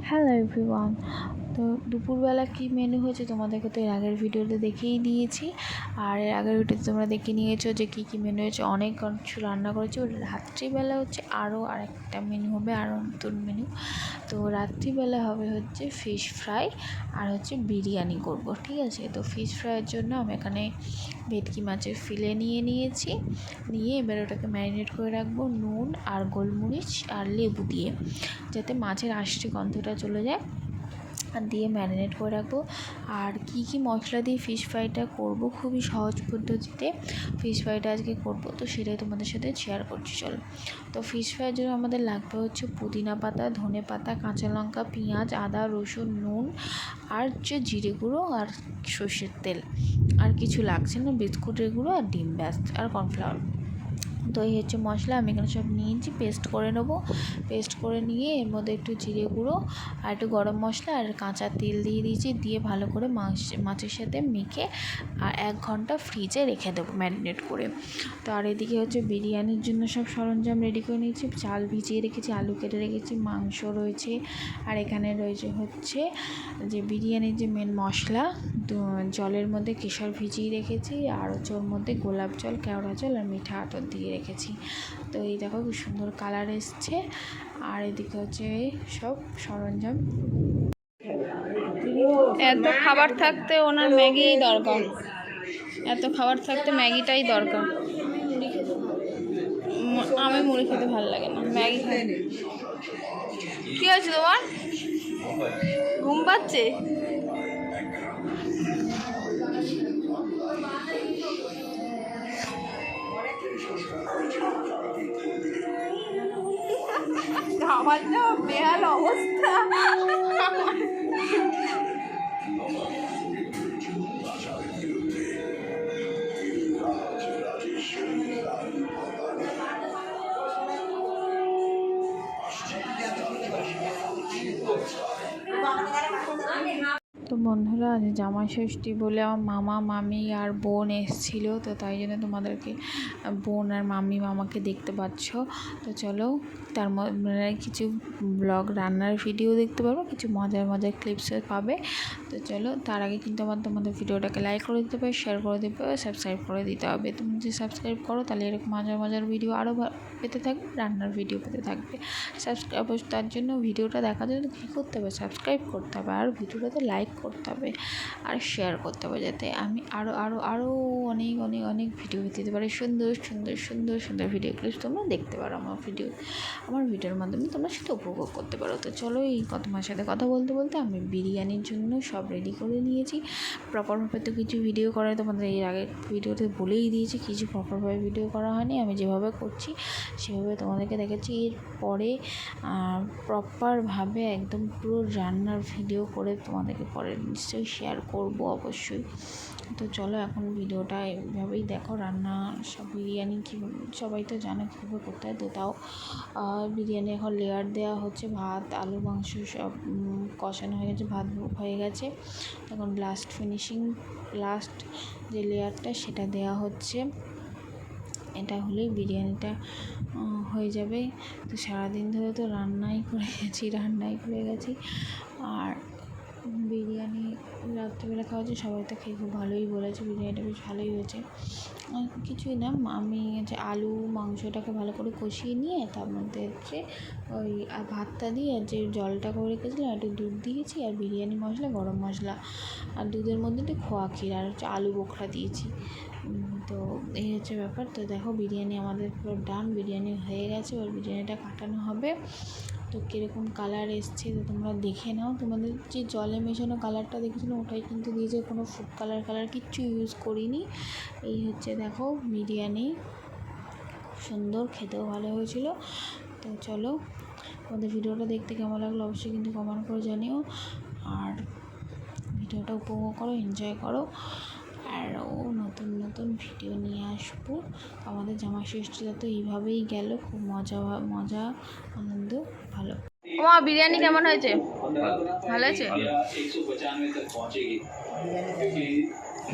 Hello everyone. তো দুপুরবেলা কী menu হয়েছে তোমাদেরকে তো এর আগের ভিডিওতে দেখেই দিয়েছি, আর এর আগের ভিডিওতে তোমরা দেখে নিয়েছো যে কী কী মেনু হয়েছে। অনেক কিছু রান্না করেছি। রাত্রিবেলা হচ্ছে আরও আরেকটা মেনু হবে, আরও নতুন মেনু। তো রাত্রিবেলা হবে হচ্ছে ফিশ ফ্রাই আর হচ্ছে বিরিয়ানি করব, ঠিক আছে। তো ফিশ ফ্রাইয়ের জন্য আমি এখানে ভেটকি মাছের ফিলে নিয়েছি, নিয়ে এবার ওটাকে ম্যারিনেট করে রাখবো নুন আর গোলমরিচ আর লেবু দিয়ে, যাতে মাছের আষ্টে গন্ধটা চলে যায়, আর দিয়ে ম্যারিনেট করে রাখবো। আর কি মশলা দিয়ে ফিশ ফ্রাইটা করব, খুবই সহজ পদ্ধতিতে ফিশ ফ্রাইটা আজকে করব, তো সেটাই তোমাদের সাথে শেয়ার করছি। চলো, তো ফিশ ফ্রাইয়ের জন্য আমাদের লাগবে হচ্ছে পুদিনা পাতা, ধনে পাতা, কাঁচা লঙ্কা, পেঁয়াজ, আদা, রসুন, নুন আর হচ্ছে জিরে গুঁড়ো আর সর্ষের তেল। আর কিছু লাগছে না, বিস্কুটের গুঁড়ো আর ডিম, ব্যাস, আর কর্নফ্লাওয়ার। তো এই হচ্ছে মশলা, আমি এখানে সব নিয়েছি, পেস্ট করে নেবো। পেস্ট করে নিয়ে এর মধ্যে একটু জিরে গুঁড়ো আর একটু গরম মশলা আর কাঁচা তেল দিয়ে দিয়েছি, দিয়ে ভালো করে মাছের সাথে মেখে আর 1 ঘন্টা ফ্রিজে রেখে দেবো ম্যারিনেট করে। তো আর এদিকে হচ্ছে বিরিয়ানির জন্য সব সরঞ্জাম রেডি করে নিয়েছি। চাল ভিজিয়ে রেখেছি, আলু কেটে রেখেছি, মাংস রয়েছে, আর এখানে রয়েছে হচ্ছে যে বিরিয়ানির যে মেন মশলা, জলের মধ্যে কেশর ভিজিয়ে রেখেছি, আর হচ্ছে ওর মধ্যে গোলাপ জল, কেওড়া জল আর মিঠা আতর দিয়ে রেখেছি। তো এই দেখো খুব সুন্দর কালার এসছে। আর এদিকে হচ্ছে সব সরঞ্জাম। এত খাবার থাকতে ওনার ম্যাগিই দরকার, এত খাবার থাকতে ম্যাগিটাই দরকার। আমি মুড়ি খেতে ভালো লাগে না, ম্যাগি খাই। কি হয়েছে তোমার? ঘুম পাচ্ছে? আমার তো বেহাল অবস্থা। তো বন্ধুরা, আজ জামাই ষষ্ঠী বলে আমার মামা মামি আর বোন এসেছিলো, তো তাই জন্য তোমাদেরকে বোন আর মামি মামাকে দেখতে পাচ্ছ। তো চলো, তার মধ্যে কিছু ব্লগ রান্নার ভিডিও দেখতে পারবো, কিছু মজার ক্লিপস পাবে। তো চলো, তার আগে কিন্তু তোমাদের ভিডিওটাকে লাইক করে দিতে পারো, শেয়ার করে দিতে পারো, সাবস্ক্রাইব করে দিতে হবে। তুমি যদি সাবস্ক্রাইব করো তাহলে এরকম মজার ভিডিও আরও পেতে থাকবে, রান্নার ভিডিও পেতে থাকবে। সাবস্ক্রাইব, তার জন্য ভিডিওটা দেখার জন্য কী করতে হবে, সাবস্ক্রাইব করতে হবে, আর ভিডিওটাতে লাইক করতে হবে আর শেয়ার করতে হবে, যাতে আমি আরও অনেক ভিডিও দিতে পারি। সুন্দর ভিডিও ক্লিপস তোমরা দেখতে পারো আমার ভিডিওর মাধ্যমে তোমরা সেটা উপভোগ করতে পারো। তো চলো, এই তোমার সাথে কথা বলতে আমি বিরিয়ানির জন্য সব রেডি করে নিয়েছি। প্রপারভাবে তো কিছু ভিডিও করা তোমাদের এর আগের ভিডিওতে বলেই দিয়েছি, কিছু প্রপারভাবে ভিডিও করা হয়নি, আমি যেভাবে করছি সেভাবে তোমাদেরকে দেখাচ্ছি। এরপরে প্রপারভাবে একদম পুরো রান্নার ভিডিও করে তোমাদেরকে পরে নিশ্চয়ই শেয়ার করব অবশ্যই। তো চলো, এখন ভিডিওটা এইভাবেই দেখো। রান্না সব বিরিয়ানি কি সবাই তো জানে কীভাবে করতে হয়, তো তাও বিরিয়ানি এখন লেয়ার দেওয়া হচ্ছে, ভাত আলু মাংস সব কষানো হয়ে গেছে, ভাত হয়ে গেছে, তখন লাস্ট যে লেয়ারটা সেটা দেওয়া হচ্ছে। এটা হলেই বিরিয়ানিটা হয়ে যাবে। তো সারাদিন ধরে তো রান্নাই করে গেছি। আর বিরিয়ানি রাত্রিবেলা খাওয়া হচ্ছে, সবাই তো খেয়ে খুব ভালোই বলেছে, বিরিয়ানিটা বেশ ভালোই হয়েছে। কিছুই না, আমি যে আলু মাংসটাকে ভালো করে কষিয়ে নিয়ে তার মধ্যে হচ্ছে ওই ভাতটা দিয়ে যে জলটা করে রেখেছিলাম, একটু দুধ দিয়েছি, আর বিরিয়ানি মশলা, গরম মশলা, আর দুধের মধ্যে একটু খোয়া ক্ষীর আর হচ্ছে আলু বোখরা দিয়েছি। তো এই হচ্ছে ব্যাপার। তো দেখো, বিরিয়ানি আমাদের পুরো ডান, বিরিয়ানি হয়ে গেছে, এবার বিরিয়ানিটা কাটানো হবে। তো কীরকম কালার এসছে তো তোমরা দেখে নাও। তোমাদের যে জলে মেশানো কালারটা দেখেছিলো ওটাই কিন্তু দিয়েছে, কোনো ফুড কালার কিচ্ছু ইউজ করিনি। এই হচ্ছে দেখো বিরিয়ানি, সুন্দর, খেতেও ভালো হয়েছিল। তো চলো, তোমাদের ভিডিওটা দেখতে কেমন লাগলো অবশ্যই কিন্তু কমেন্ট করে জানিও, আর ভিডিওটা উপভোগ করো, এনজয় করো। আরও নতুন ভিডিও নিয়ে আসবো। আমাদের জামাই ষষ্ঠীটা তো এইভাবেই গেল, খুব মজা আনন্দ, ভালো। মা, বিরিয়ানি কেমন হয়েছে? ভালো হয়েছে?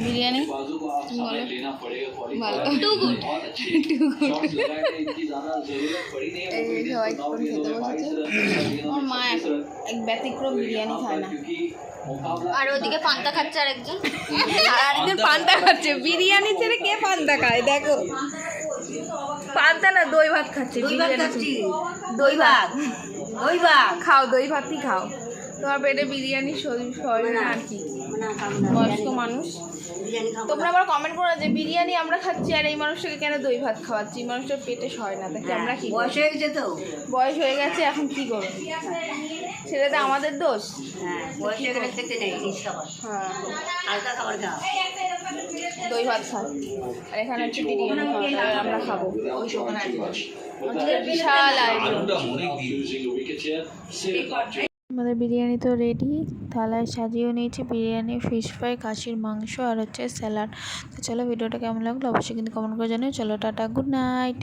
বিরিয়ানি তুমি বলো ভালো টু গুড এই সবাই এখন খেতে বসেছে। আমার মা এক ব্যতিক্রম বিরিয়ানি খায় না, আর ওদিকে পান্তা খাচ্ছে আরেকজন। আর আরেকজন পান্তা খাচ্ছে। বিরিয়ানি ছেড়ে কে পান্তা খায় দেখো, পান্তা না দই ভাত খাচ্ছে। দই ভাত, ওই ভাত খাও, দই ভাতই খাও। তোমার পেটে বিরিয়ানি সয় না আর কি, বয়স্ক মানুষ। তোমরা আবার কমেন্ট করো যে বিরিয়ানি আমরা খাচ্ছি আর এই মানুষটাকে কেন দই ভাত খাওয়াচ্ছি, এই মানুষটার পেটে সয় না, তাকে আমরা কি বয়স হয়ে গেছে তো। বয়স হয়ে গেছে এখন কি করবো, সেটা তো আমাদের দোষ। হ্যাঁ, বয়স হয়ে গেলে খেতে নেই, রিচ খাবার, হ্যাঁ, হালকা খাবার খাও। দই ভাত খাই আর এখানে হচ্ছে বিরিয়ানি খাওয়া, আমরা খাবো। আজকে বিশাল আয়োজন। আমাদের বিরিয়ানি তো রেডি, থালায় সাজিয়েও নিয়েছি বিরিয়ানি, ফিশ ফ্রাই, খাসির মাংস আর হচ্ছে স্যালাড। তো চলো ভিডিওটা কেমন লাগলো অবশ্যই কিন্তু কমেন্ট করে জানিও। চলো টাটা, গুড নাইট।